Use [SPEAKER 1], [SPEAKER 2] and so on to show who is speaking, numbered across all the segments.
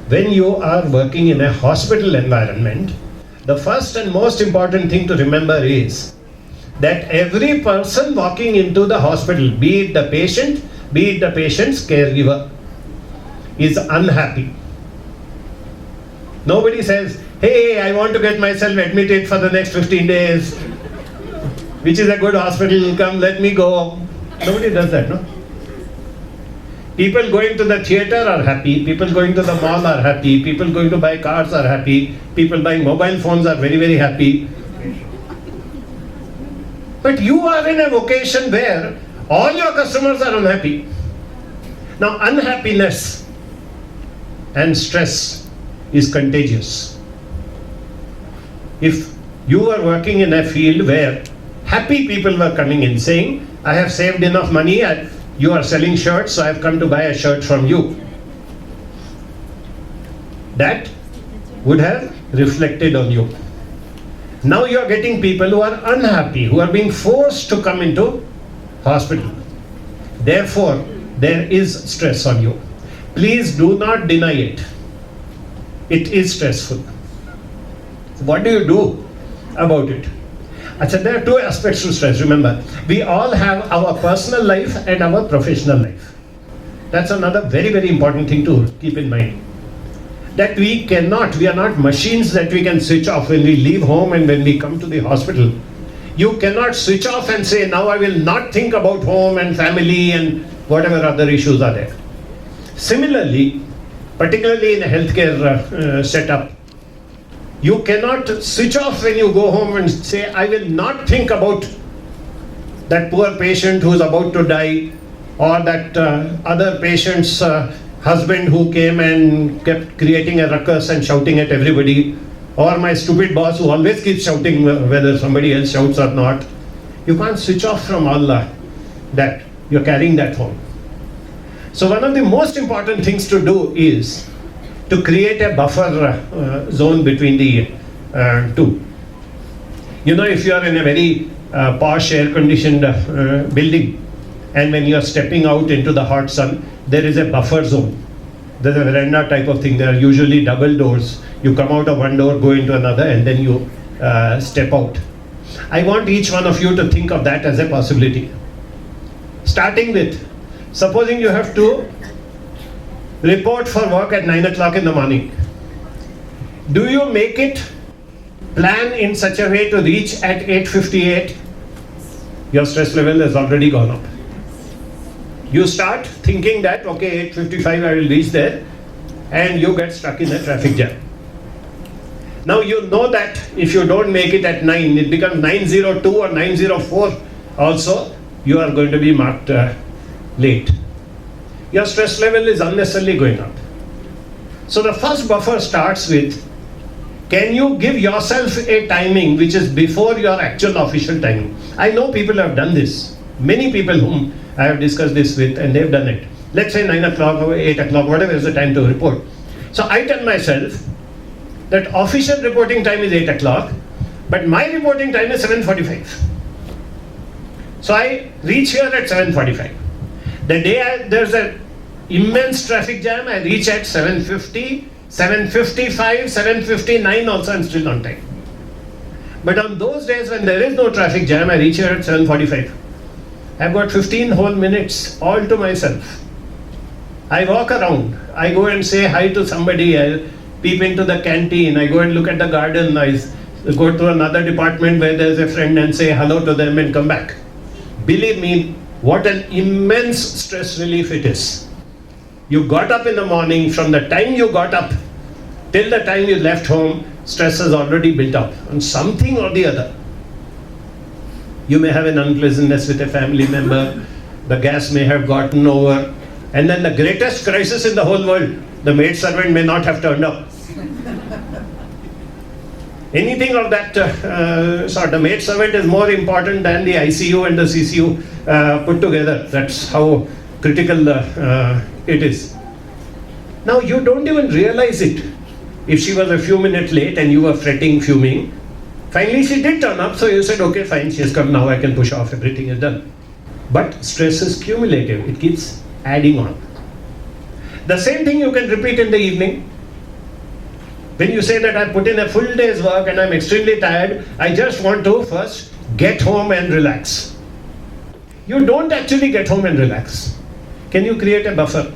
[SPEAKER 1] When you are working in a hospital environment, the first and most important thing to remember is that every person walking into the hospital, be it the patient, be it the patient's caregiver, is unhappy. Nobody says, hey, I want to get myself admitted for the next 15 days. Which is a good hospital, come let me go. Nobody does that, no? People going to the theater are happy, people going to the mall are happy, people going to buy cars are happy, people buying mobile phones are very, very happy. But you are in a vocation where all your customers are unhappy. Now, unhappiness and stress is contagious. If you were working in a field where happy people were coming in saying, I have saved enough money, you are selling shirts, so I have come to buy a shirt from you. That would have reflected on you. Now you are getting people who are unhappy, who are being forced to come into hospital. Therefore, there is stress on you. Please do not deny it. It is stressful. What do you do about it? Achha, there are two aspects to stress. Remember, we all have our personal life and our professional life. That's another very, very important thing to keep in mind. That we are not machines that we can switch off when we leave home and when we come to the hospital. You cannot switch off and say, now I will not think about home and family and whatever other issues are there. Similarly, particularly in a healthcare setup, you cannot switch off when you go home and say, I will not think about that poor patient who is about to die, or that other patient's husband who came and kept creating a ruckus and shouting at everybody, or my stupid boss who always keeps shouting whether somebody else shouts or not. You can't switch off from all that. You're carrying that home. So one of the most important things to do is to create a buffer zone between the two. You know, if you are in a very posh air-conditioned building, and when you are stepping out into the hot sun, there is a buffer zone. There's a veranda type of thing. There are usually double doors. You come out of one door, go into another, and then you step out. I want each one of you to think of that as a possibility. Starting with, supposing you have to report for work at 9 o'clock in the morning. Do you make it plan in such a way to reach at 8:58? Your stress level has already gone up. You start thinking that, okay, 8:55 I will reach there, and you get stuck in a traffic jam. Now you know that if you don't make it at 9, it becomes 9:02 or 9:04 also, you are going to be marked late. Your stress level is unnecessarily going up. So the first buffer starts with, can you give yourself a timing which is before your actual official timing? I know people have done this. Many people whom I have discussed this with, and they've done it. Let's say 9 o'clock or 8 o'clock, whatever is the time to report. So I tell myself that official reporting time is 8 o'clock, but my reporting time is 7:45. So I reach here at 7:45. The day there's an immense traffic jam, I reach at 7:50, 7:55, 7:59 also, I'm still on time. But on those days when there is no traffic jam, I reach here at 7:45. I've got 15 whole minutes all to myself. I walk around, I go and say hi to somebody, I peep into the canteen, I go and look at the garden, I go to another department where there's a friend and say hello to them and come back. Believe me, what an immense stress relief it is. You got up in the morning, from the time you got up till the time you left home, stress has already built up on something or the other. You may have an unpleasantness with a family member, the gas may have gotten over, and then the greatest crisis in the whole world, the maid servant may not have turned up. Anything of that sort, the maid servant is more important than the ICU and the CCU put together. That's how critical it is. Now you don't even realize it. If she was a few minutes late and you were fretting, fuming, finally she did turn up, so you said, okay, fine, she has come, now I can push off, everything is done. But stress is cumulative, it keeps adding on. The same thing you can repeat in the evening. When you say that I put in a full day's work and I'm extremely tired, I just want to first get home and relax. You don't actually get home and relax. Can you create a buffer?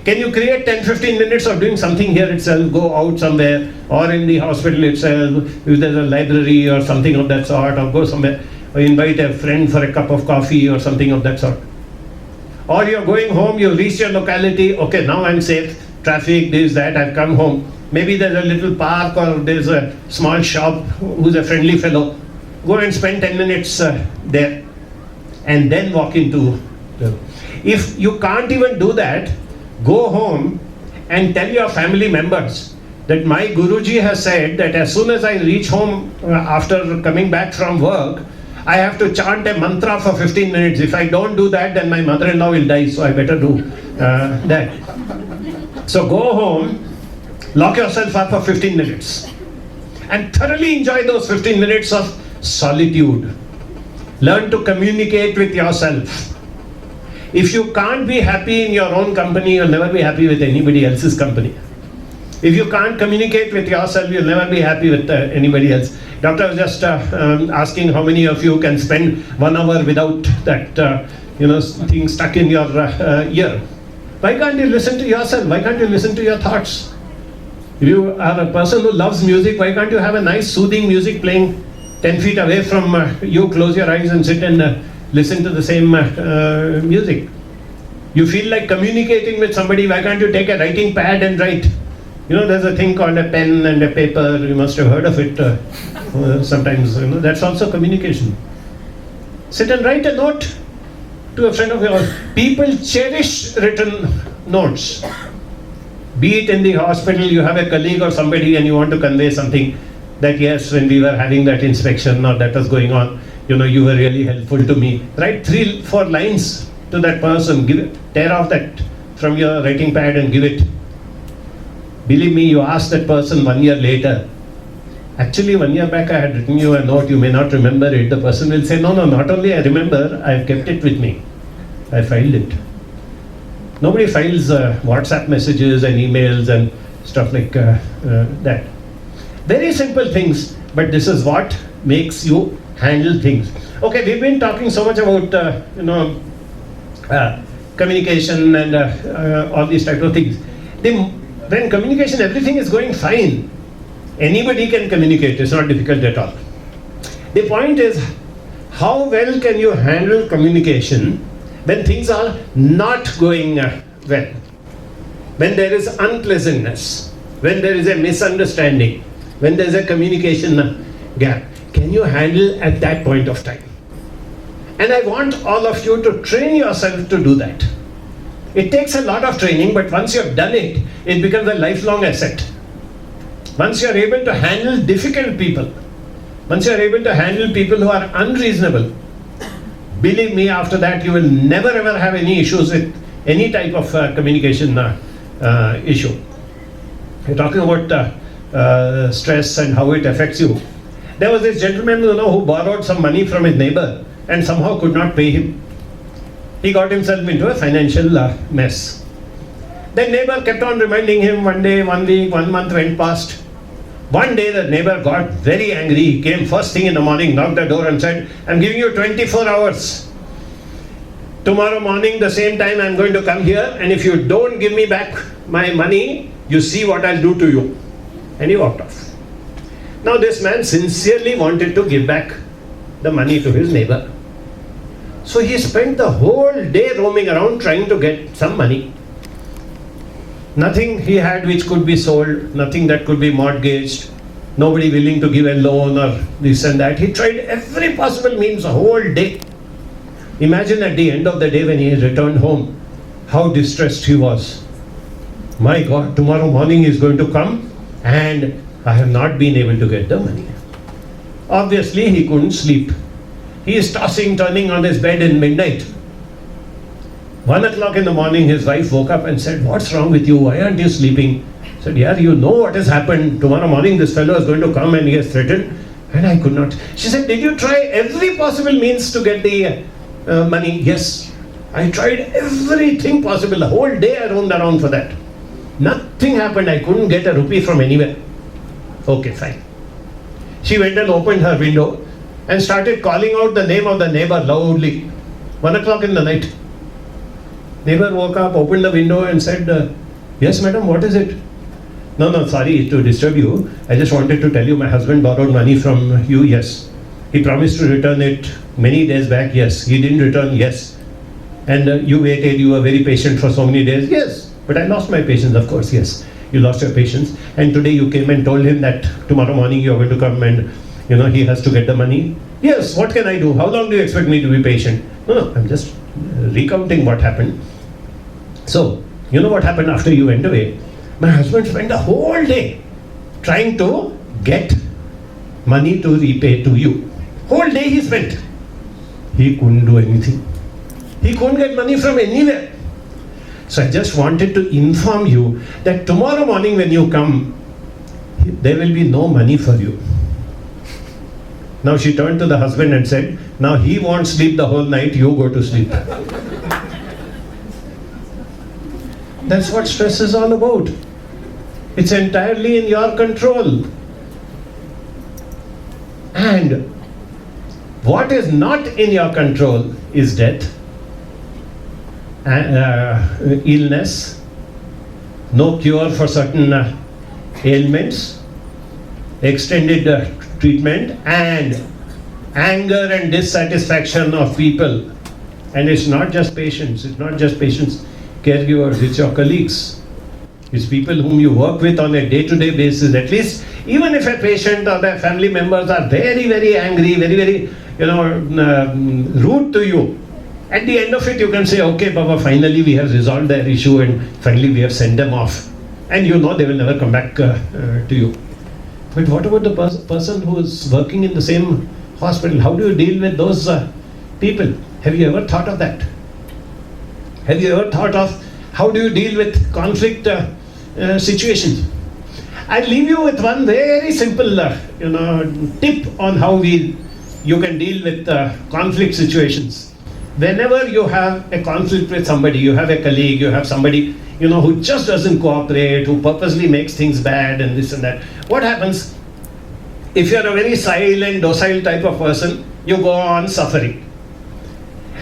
[SPEAKER 1] Can you create 10-15 minutes of doing something here itself, go out somewhere, or in the hospital itself, if there's a library or something of that sort, or go somewhere, or invite a friend for a cup of coffee or something of that sort. Or you're going home, you reach your locality, okay, now I'm safe, traffic, this, that, I've come home. Maybe there's a little park or there's a small shop who's a friendly fellow. Go and spend 10 minutes there and then walk into the... If you can't even do that, go home and tell your family members that my Guruji has said that as soon as I reach home after coming back from work, I have to chant a mantra for 15 minutes. If I don't do that, then my mother-in-law will die, so I better do that. So go home, lock yourself up for 15 minutes and thoroughly enjoy those 15 minutes of solitude. Learn to communicate with yourself. If you can't be happy in your own company, you'll never be happy with anybody else's company. If you can't communicate with yourself, you'll never be happy with anybody else. Doctor was just asking how many of you can spend 1 hour without that thing stuck in your ear. Why can't you listen to yourself? Why can't you listen to your thoughts? If you are a person who loves music, why can't you have a nice soothing music playing 10 feet away from you, close your eyes and sit and listen to the same music? You feel like communicating with somebody, why can't you take a writing pad and write? There's a thing called a pen and a paper, you must have heard of it sometimes, that's also communication. Sit and write a note to a friend of yours. People cherish written notes. Be it in the hospital, you have a colleague or somebody and you want to convey something that yes, when we were having that inspection or that was going on, you were really helpful to me. Write 3-4 lines to that person, tear off that from your writing pad and give it. Believe me, you ask that person 1 year later, actually 1 year back I had written you a note, you may not remember it. The person will say, no, not only I remember, I have kept it with me. I filed it. Nobody files WhatsApp messages and emails and stuff like that. Very simple things, but this is what makes you handle things. Okay, we've been talking so much about communication and all these type of things. When communication, everything is going fine. Anybody can communicate, it's not difficult at all. The point is, how well can you handle communication when things are not going well? When there is unpleasantness, when there is a misunderstanding, when there is a communication gap, can you handle at that point of time? And I want all of you to train yourself to do that. It takes a lot of training, but once you have done it, it becomes a lifelong asset. Once you are able to handle difficult people, once you are able to handle people who are unreasonable, believe me, after that you will never ever have any issues with any type of communication issue. We're talking about stress and how it affects you. There was this gentleman who borrowed some money from his neighbor and somehow could not pay him. He got himself into a financial mess. The neighbor kept on reminding him. 1 day, 1 week, 1 month went past. One day the neighbor got very angry. He came first thing in the morning, knocked the door and said, I'm giving you 24 hours. Tomorrow morning, the same time, I'm going to come here, and if you don't give me back my money, you see what I'll do to you. And he walked off. Now this man sincerely wanted to give back the money to his neighbor. So he spent the whole day roaming around trying to get some money. Nothing he had which could be sold, nothing that could be mortgaged, nobody willing to give a loan or this and that. He tried every possible means the whole day. Imagine at the end of the day when he returned home, how distressed he was. My God, tomorrow morning is going to come and I have not been able to get the money. Obviously he couldn't sleep. He is tossing, turning on his bed in midnight. 1 o'clock in the morning, his wife woke up and said, what's wrong with you? Why aren't you sleeping? He said, yeah, you know what has happened. Tomorrow morning, this fellow is going to come and he has threatened. And I could not. She said, did you try every possible means to get the money? Yes, I tried everything possible. The whole day I roamed around for that. Nothing happened. I couldn't get a rupee from anywhere. Okay, fine. She went and opened her window and started calling out the name of the neighbor loudly. 1 o'clock in the night. Neighbor woke up, opened the window and said, yes, madam, what is it? No, sorry to disturb you. I just wanted to tell you my husband borrowed money from you, yes. He promised to return it many days back, yes. He didn't return, yes. And you waited, you were very patient for so many days, yes. But I lost my patience, of course, yes. You lost your patience. And today you came and told him that tomorrow morning you are going to come and, he has to get the money. Yes, what can I do? How long do you expect me to be patient? No, I'm just recounting what happened. So, you know what happened after you went away? My husband spent the whole day trying to get money to repay to you. Whole day he spent. He couldn't do anything. He couldn't get money from anywhere. So I just wanted to inform you that tomorrow morning when you come, there will be no money for you. Now she turned to the husband and said, now he won't sleep the whole night, you go to sleep. That's what stress is all about. It's entirely in your control. And what is not in your control is death, illness, no cure for certain ailments, extended treatment, and anger and dissatisfaction of people. And it's not just patients, caregivers, it's your colleagues. It's people whom you work with on a day-to-day basis. At least, even if a patient or their family members are very, very angry, very, very, rude to you, at the end of it you can say, okay, Baba, finally we have resolved their issue and finally we have sent them off. And they will never come back to you. But what about the person who is working in the same hospital? How do you deal with those people? Have you ever thought of that? Have you ever thought of how do you deal with conflict situations? I'll leave you with one very simple tip on how you can deal with conflict situations. Whenever you have a conflict with somebody, you have a colleague, you have somebody who just doesn't cooperate, who purposely makes things bad and this and that, what happens? If you're a very silent, docile type of person, you go on suffering.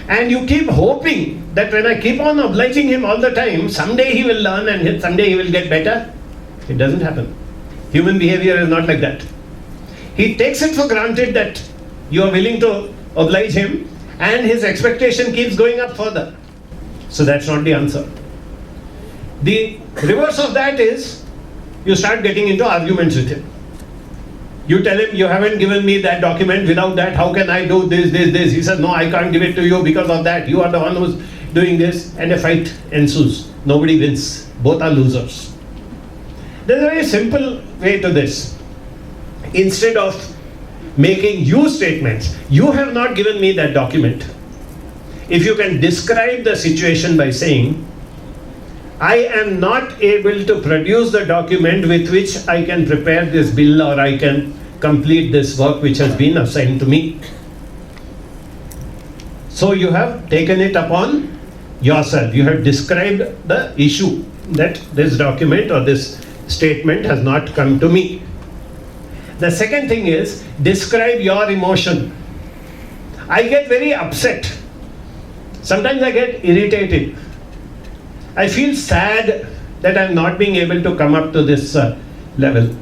[SPEAKER 1] And you keep hoping that when I keep on obliging him all the time, someday he will learn and someday he will get better. It doesn't happen. Human behavior is not like that. He takes it for granted that you are willing to oblige him, and his expectation keeps going up further. So that's not the answer. The reverse of that is you start getting into arguments with him. You tell him, you haven't given me that document, without that how can I do this. He says, no, I can't give it to you because of that. You are the one who's doing this, and a fight ensues. Nobody wins. Both are losers. There's a very simple way to this. Instead of making you statements, you have not given me that document. If you can describe the situation by saying, I am not able to produce the document with which I can prepare this bill or I can complete this work which has been assigned to me. So you have taken it upon yourself. You have described the issue that this document or this statement has not come to me. The second thing is, describe your emotion. I get very upset. Sometimes I get irritated. I feel sad that I'm not being able to come up to this level.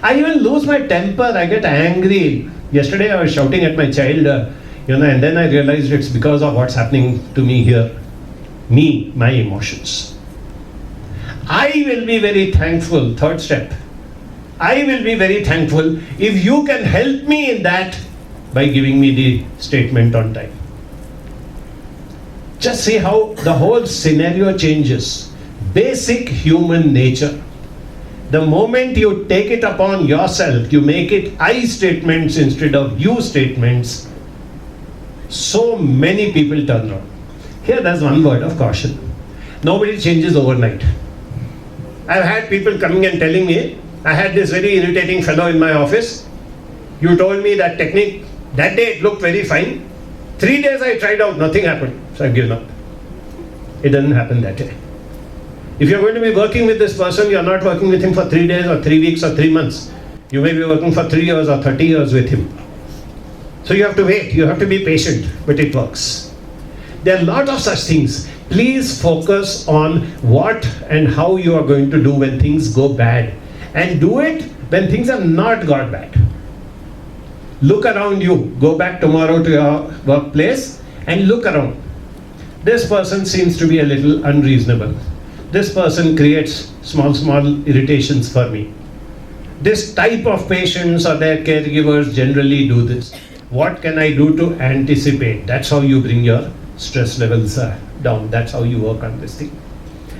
[SPEAKER 1] I even lose my temper. I get angry. Yesterday I was shouting at my child, and then I realized it's because of what's happening to me here. Me, my emotions. I will be very thankful. Third step. I will be very thankful if you can help me in that by giving me the statement on time. Just see how the whole scenario changes. Basic human nature. The moment you take it upon yourself, you make it I statements instead of you statements, so many people turn around. Here there's one word of caution. Nobody changes overnight. I've had people coming and telling me, I had this very irritating fellow in my office. You told me that technique, that day it looked very fine. 3 days I tried out, nothing happened. So I've given up. It doesn't happen that way. If you're going to be working with this person, you're not working with him for 3 days or 3 weeks or 3 months. You may be working for 3 years or 30 years with him. So you have to wait, you have to be patient, but it works. There are a lot of such things. Please focus on what and how you are going to do when things go bad. And do it when things have not got bad. Look around you. Go back tomorrow to your workplace and look around. This person seems to be a little unreasonable. This person creates small irritations for me. This type of patients or their caregivers generally do this. What can I do to anticipate? That's how you bring your stress levels down. That's how you work on this thing.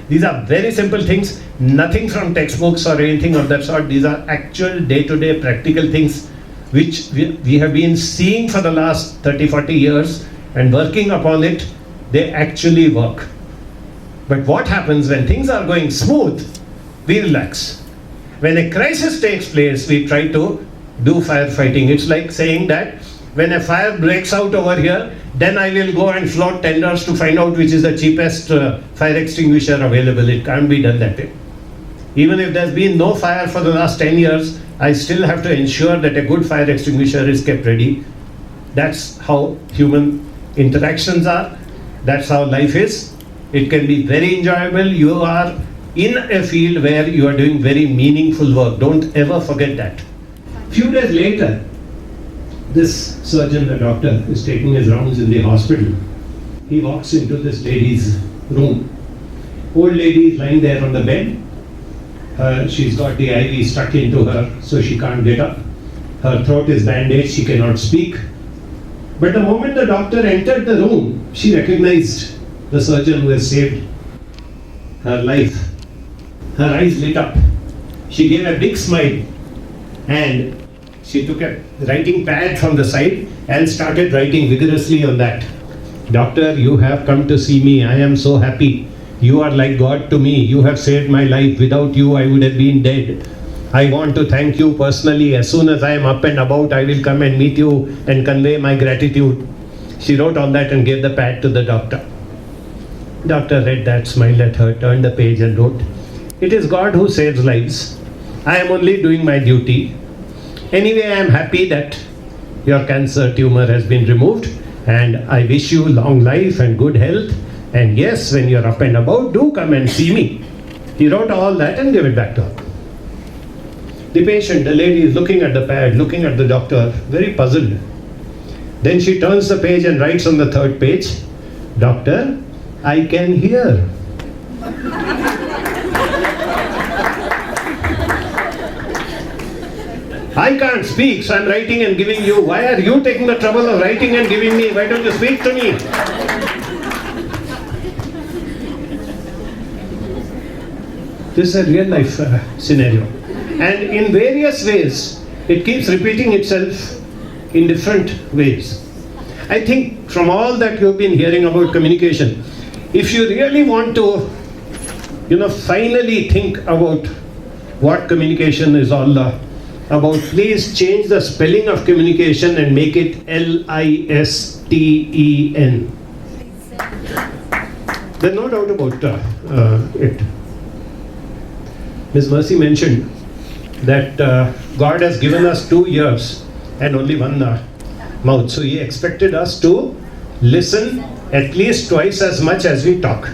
[SPEAKER 1] These are very simple things, nothing from textbooks or anything of that sort. These are actual day-to-day practical things which we have been seeing for the last 30-40 years and working upon it. They actually work. But what happens when things are going smooth? We relax. When a crisis takes place, we try to do firefighting. It's like saying that when a fire breaks out over here, then I will go and float tenders to find out which is the cheapest fire extinguisher available. It can't be done that way. Even if there's been no fire for the last 10 years, I still have to ensure that a good fire extinguisher is kept ready. That's how human interactions are. That's how life is. It can be very enjoyable. You are in a field where you are doing very meaningful work. Don't ever forget that. Few days later, this surgeon, the doctor, is taking his rounds in the hospital. He walks into this lady's room. Old lady is lying there on the bed. She's got the IV stuck into her, so she can't get up. Her throat is bandaged, she cannot speak. But the moment the doctor entered the room, she recognized the surgeon who has saved her life. Her eyes lit up. She gave a big smile and she took a writing pad from the side and started writing vigorously on that. Doctor, you have come to see me. I am so happy. You are like God to me. You have saved my life. Without you, I would have been dead. I want to thank you personally. As soon as I am up and about, I will come and meet you and convey my gratitude. She wrote on that and gave the pad to the doctor. Doctor read that, smiled at her, turned the page and wrote, "It is God who saves lives. I am only doing my duty. Anyway, I am happy that your cancer tumor has been removed and I wish you long life and good health. And yes, when you're up and about, do come and see me." He wrote all that and gave it back to her. The patient, the lady, is looking at the pad, looking at the doctor, very puzzled. Then she turns the page and writes on the third page, "Doctor, I can hear." I can't speak, so I'm writing and giving you. Why are you taking the trouble of writing and giving me? Why don't you speak to me? This is a real life scenario. And in various ways, it keeps repeating itself in different ways. I think from all that you've been hearing about communication, if you really want to, finally think about what communication is all about, please change the spelling of communication and make it Listen. There's no doubt about it. Ms. Mercy mentioned that God has given us 2 ears and only one mouth. So He expected us to listen at least twice as much as we talk.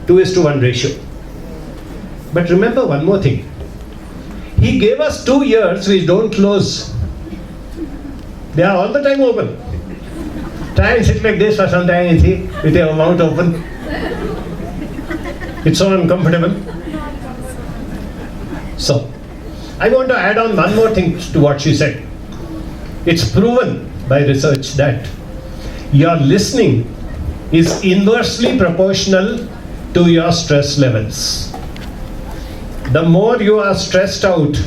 [SPEAKER 1] 2:1 ratio. But remember one more thing. He gave us 2 ears which don't close. They are all the time open. Try and sit like this for some time and see with your mouth open. It's so uncomfortable. So, I want to add on one more thing to what she said. It's proven by research that your listening is inversely proportional to your stress levels. The more you are stressed out,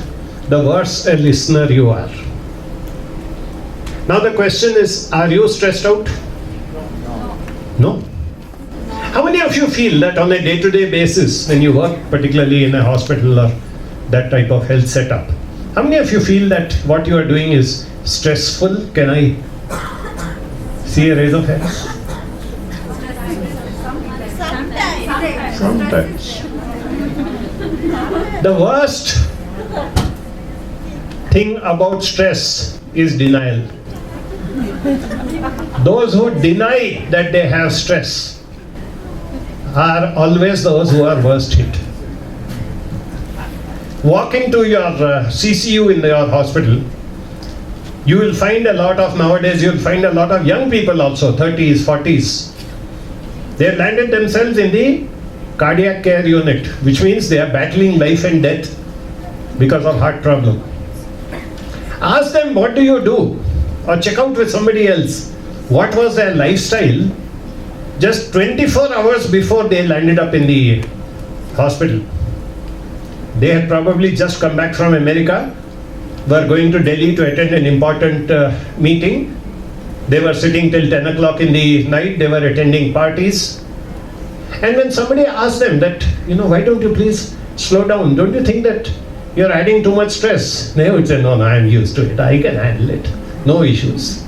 [SPEAKER 1] the worse a listener you are. Now the question is, are you stressed out? No. How many of you feel that on a day-to-day basis, when you work particularly in a hospital or that type of health setup, how many of you feel that what you are doing is stressful? Can I see a raise of hands? Sometimes. The worst thing about stress is denial. Those who deny that they have stress are always those who are worst hit. Walk into your CCU in your hospital, you will find nowadays you'll find a lot of young people also, 30s, 40s. They have landed themselves in the cardiac care unit, which means they are battling life and death because of heart problem. Ask them, what do you do? Or check out with somebody else. What was their lifestyle just 24 hours before they landed up in the hospital? They had probably just come back from America, were going to Delhi to attend an important meeting. They were sitting till 10 o'clock in the night, they were attending parties. And when somebody asked them that, why don't you please slow down? Don't you think that you're adding too much stress? They would say, no, I am used to it. I can handle it. No issues.